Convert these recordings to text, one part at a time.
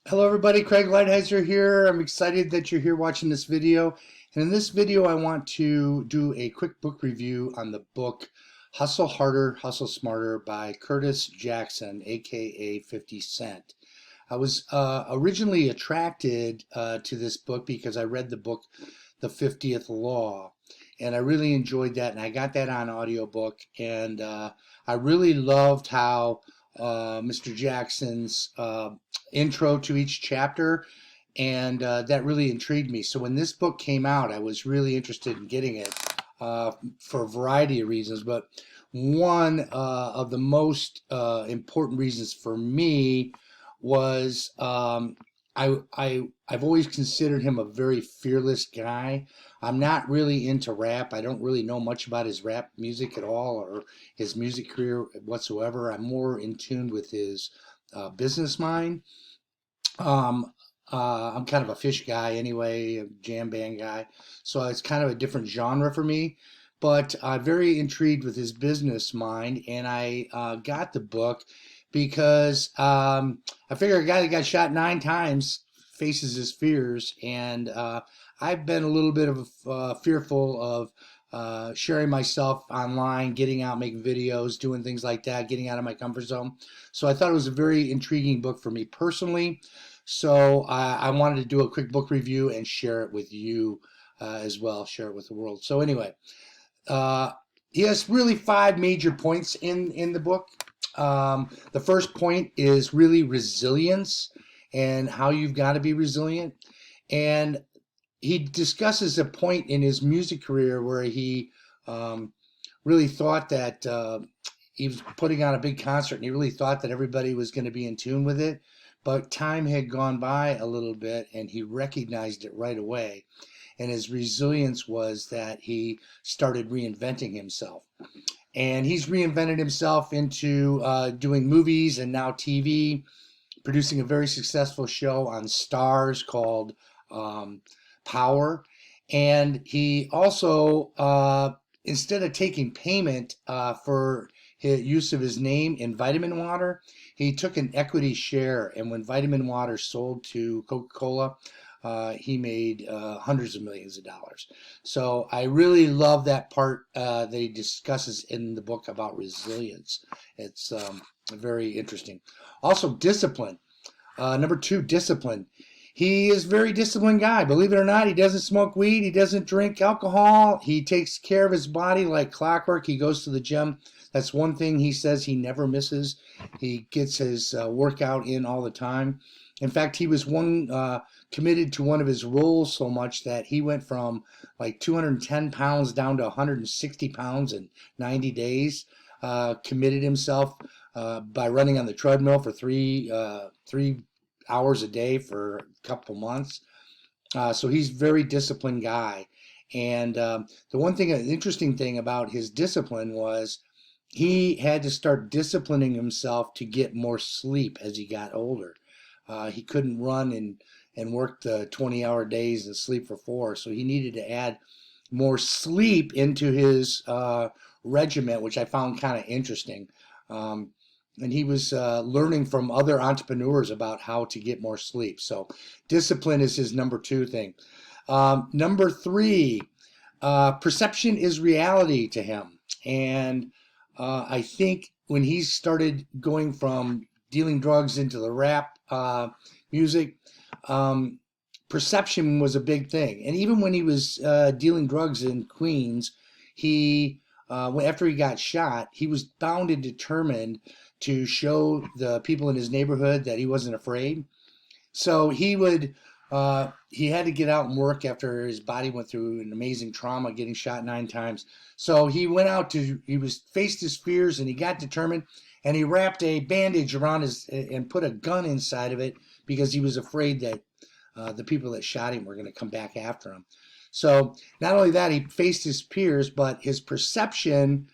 Hello everybody, Craig Leidheiser here. I'm excited that you're here watching this video. And in this video, I want to do a quick book review on the book Hustle Harder, Hustle Smarter by Curtis Jackson, aka 50 Cent. I was originally attracted to this book because I read the book The 50th Law, and I really enjoyed that, and I got that on audiobook, and I really loved how Mr. Jackson's intro to each chapter, and that really intrigued me. So when this book came out, I was really interested in getting it for a variety of reasons, but one of the most important reasons for me was I've always considered him a very fearless guy. I'm not really into rap. I don't really know much about his rap music at all or his music career whatsoever. I'm more in tune with his business mind. Um, I'm kind of a fish guy anyway, a jam band guy. So it's kind of a different genre for me. But I'm very intrigued with his business mind, and I got the book because I figure a guy that got shot 9 times faces his fears, and I've been a little bit of fearful of sharing myself online, getting out, making videos, doing things like that, getting out of my comfort zone. So I thought it was a very intriguing book for me personally. So I wanted to do a quick book review and share it with you as well, share it with the world. So anyway, uh, he has really 5 major points in the book. The first point is really resilience and how you've got to be resilient. And he discusses a point in his music career where he really thought that he was putting on a big concert and he really thought that everybody was going to be in tune with it. But time had gone by a little bit and he recognized it right away. And his resilience was that he started reinventing himself. And he's reinvented himself into doing movies and now TV, producing a very successful show on Stars called Power. And he also, instead of taking payment for his use of his name in vitamin water, he took an equity share. And when vitamin water sold to Coca-Cola, he made hundreds of millions of dollars. So I really love that part that he discusses in the book about resilience. It's very interesting. Also, discipline. Number 2, discipline. He is a very disciplined guy. Believe it or not, he doesn't smoke weed. He doesn't drink alcohol. He takes care of his body like clockwork. He goes to the gym. That's one thing he says he never misses. He gets his workout in all the time. In fact, he was committed to one of his roles so much that he went from like 210 pounds down to 160 pounds in 90 days. Committed himself by running on the treadmill for three hours a day for a couple months. So he's a very disciplined guy. And the one thing, an interesting thing about his discipline was he had to start disciplining himself to get more sleep as he got older. He couldn't run and work the 20-hour days and sleep for 4. So he needed to add more sleep into his regiment, which I found kind of interesting. And he was learning from other entrepreneurs about how to get more sleep. So discipline is his number 2 thing. Number 3, perception is reality to him. And I think when he started going from dealing drugs into the rap music, perception was a big thing. And even when he was dealing drugs in Queens, after he got shot, he was bound and determined to show the people in his neighborhood that he wasn't afraid. So he had to get out and work after his body went through an amazing trauma, getting shot 9 times. So he went out faced his fears and he got determined, and he wrapped a bandage around and put a gun inside of it because he was afraid that the people that shot him were going to come back after him. So not only that, he faced his peers, but his perception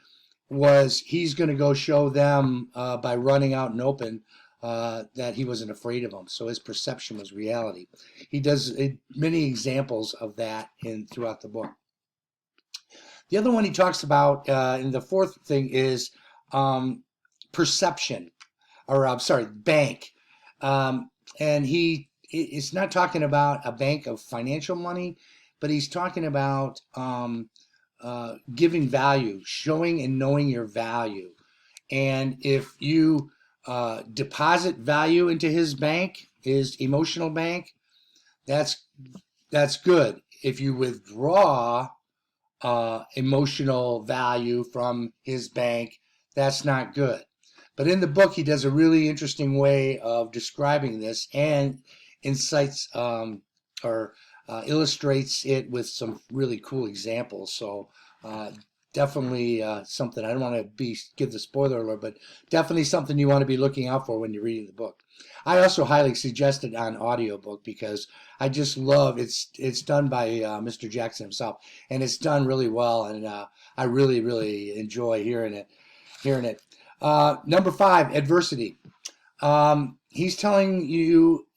was he's going to go show them by running out in open that he wasn't afraid of them. So his perception was reality. He does many examples of that throughout the book. The other one he talks about in the 4th thing is perception, or I'm sorry, bank. and it's not talking about a bank of financial money, but he's talking about giving value, showing and knowing your value. And if you deposit value into his bank, his emotional bank, that's good. If you withdraw emotional value from his bank, that's not good. But in the book, he does a really interesting way of describing this and incites or illustrates it with some really cool examples. So definitely something, I don't want to give the spoiler alert, but definitely something you want to be looking out for when you're reading the book. I also highly suggest it on audiobook because I just love it's done by Mr. Jackson himself, and it's done really well, and I really enjoy hearing it. Number 5, adversity. He's telling you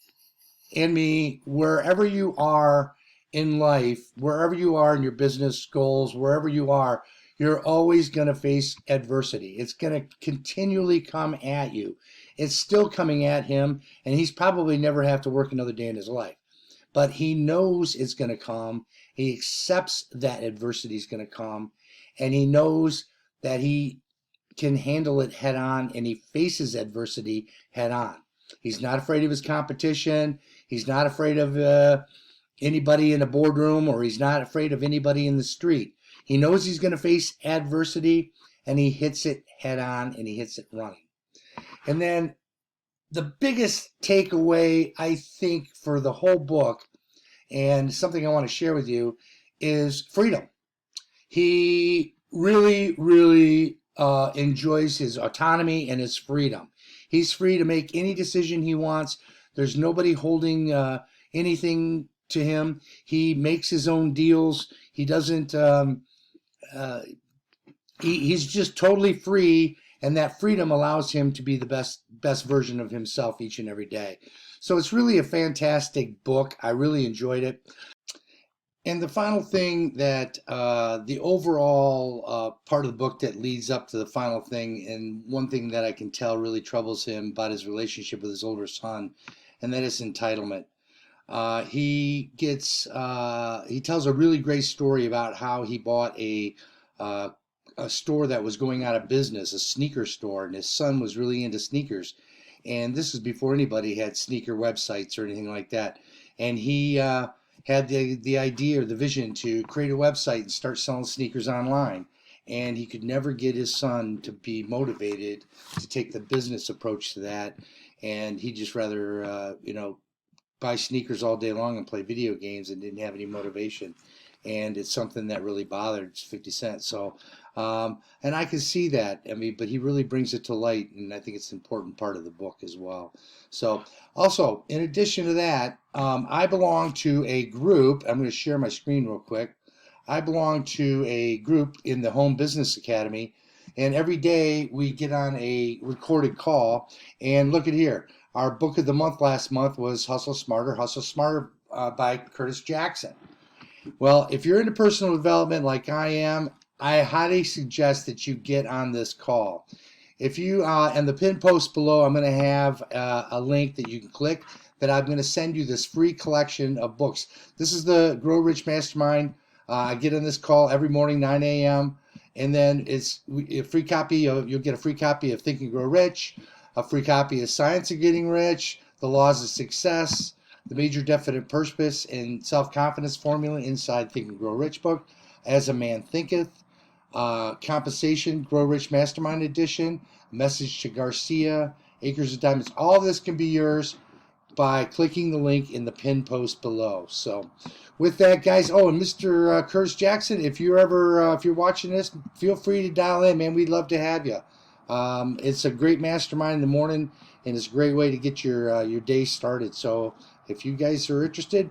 and me, wherever you are in life, wherever you are in your business goals, wherever you are, you're always going to face adversity. It's going to continually come at you. It's still coming at him, and he's probably never have to work another day in his life. But he knows it's going to come. He accepts that adversity is going to come, and he knows that he can handle it head on, and he faces adversity head on. He's not afraid of his competition. He's not afraid of anybody in a boardroom, or he's not afraid of anybody in the street. He knows he's going to face adversity, and he hits it head on, and he hits it running. And then the biggest takeaway, I think, for the whole book, and something I want to share with you, is freedom. He really enjoys his autonomy and his freedom. He's free to make any decision he wants. There's nobody holding anything to him. He makes his own deals. He doesn't. He's just totally free, and that freedom allows him to be the best version of himself each and every day. So it's really a fantastic book. I really enjoyed it. And the final thing that the overall part of the book that leads up to the final thing, and one thing that I can tell really troubles him about his relationship with his older son, and that is entitlement. He tells a really great story about how he bought a store that was going out of business, a sneaker store, and his son was really into sneakers. And this is before anybody had sneaker websites or anything like that. And he had the idea or the vision to create a website and start selling sneakers online. And he could never get his son to be motivated to take the business approach to that. And he'd just rather, buy sneakers all day long and play video games, and didn't have any motivation. And it's something that really bothered 50 Cent. So, and I can see that. I mean, but he really brings it to light, and I think it's an important part of the book as well. So, also, in addition to that, I belong to a group. I'm going to share my screen real quick. I belong to a group in the Home Business Academy, and every day we get on a recorded call. And look at here. Our book of the month last month was Hustle Smarter by Curtis Jackson. Well, if you're into personal development like I am, I highly suggest that you get on this call. If you, and the pin post below, I'm going to have a link that you can click, that I'm going to send you this free collection of books. This is the Grow Rich Mastermind. I get on this call every morning, 9 a.m. And then it's a free copy you'll get a free copy of Think and Grow Rich, a free copy of Science of Getting Rich, The Laws of Success, The Major Definite Purpose and Self-Confidence Formula inside Think and Grow Rich book, As a Man Thinketh, Compensation, Grow Rich Mastermind Edition, Message to Garcia, Acres of Diamonds. All this can be yours by clicking the link in the pin post below. So with that, guys, and Mr. Curtis Jackson, if you're watching this, feel free to dial in, man. We'd love to have you. It's a great mastermind in the morning, and it's a great way to get your day started. So if you guys are interested,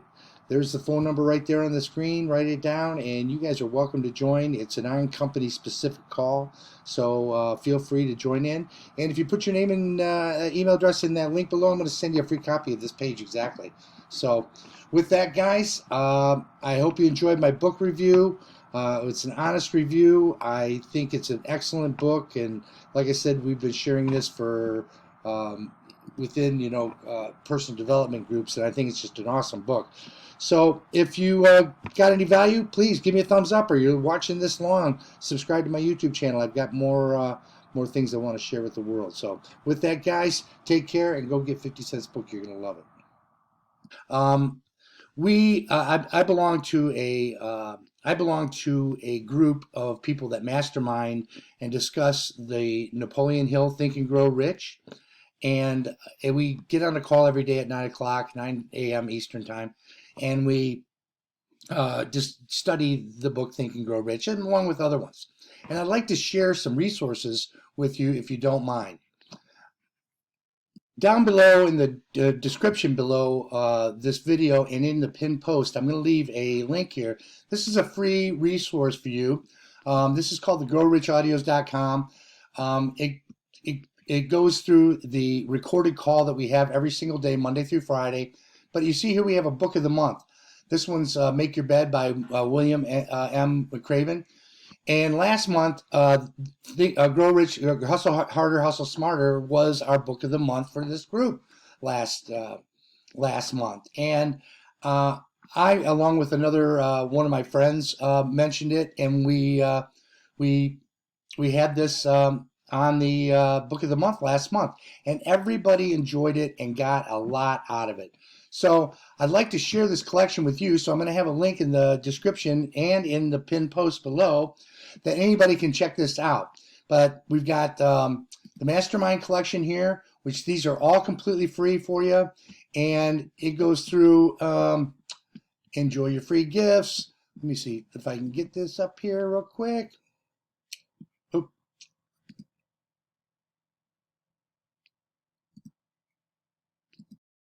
there's the phone number right there on the screen. Write it down, and you guys are welcome to join. It's a non-company specific call, so feel free to join in. And if you put your name and email address in that link below, I'm going to send you a free copy of this page exactly. So with that, guys, I hope you enjoyed my book review. It's an honest review. I think it's an excellent book, and like I said, we've been sharing this for within personal development groups, and I think it's just an awesome book. So if you got any value, please give me a thumbs up, or you're watching this long, subscribe to my YouTube channel. I've got more things I want to share with the world. So with that, guys, take care and go get 50 Cent's book. You're going to love it. I belong to a group of people that mastermind and discuss the Napoleon Hill Think and Grow Rich. And we get on a call every day at 9 o'clock, 9 a.m. Eastern time, and we just study the book Think and Grow Rich, and along with other ones. And I'd like to share some resources with you if you don't mind. Down below in the description below this video and in the pinned post, I'm going to leave a link here. This is a free resource for you. This is called the GrowRichAudios.com. It goes through the recorded call that we have every single day, Monday through Friday. But you see here we have a book of the month. This one's Make Your Bed by William M. McCraven. And last month, Grow Rich, Hustle Harder, Hustle Smarter was our book of the month for this group last month. And I, along with another one of my friends, mentioned it, and we had this on the book of the month last month, and everybody enjoyed it and got a lot out of it. So I'd like to share this collection with you, so I'm going to have a link in the description and in the pinned post below that anybody can check this out. But we've got the Mastermind Collection here, which these are all completely free for you, and it goes through enjoy your free gifts. Let me see if I can get this up here real quick.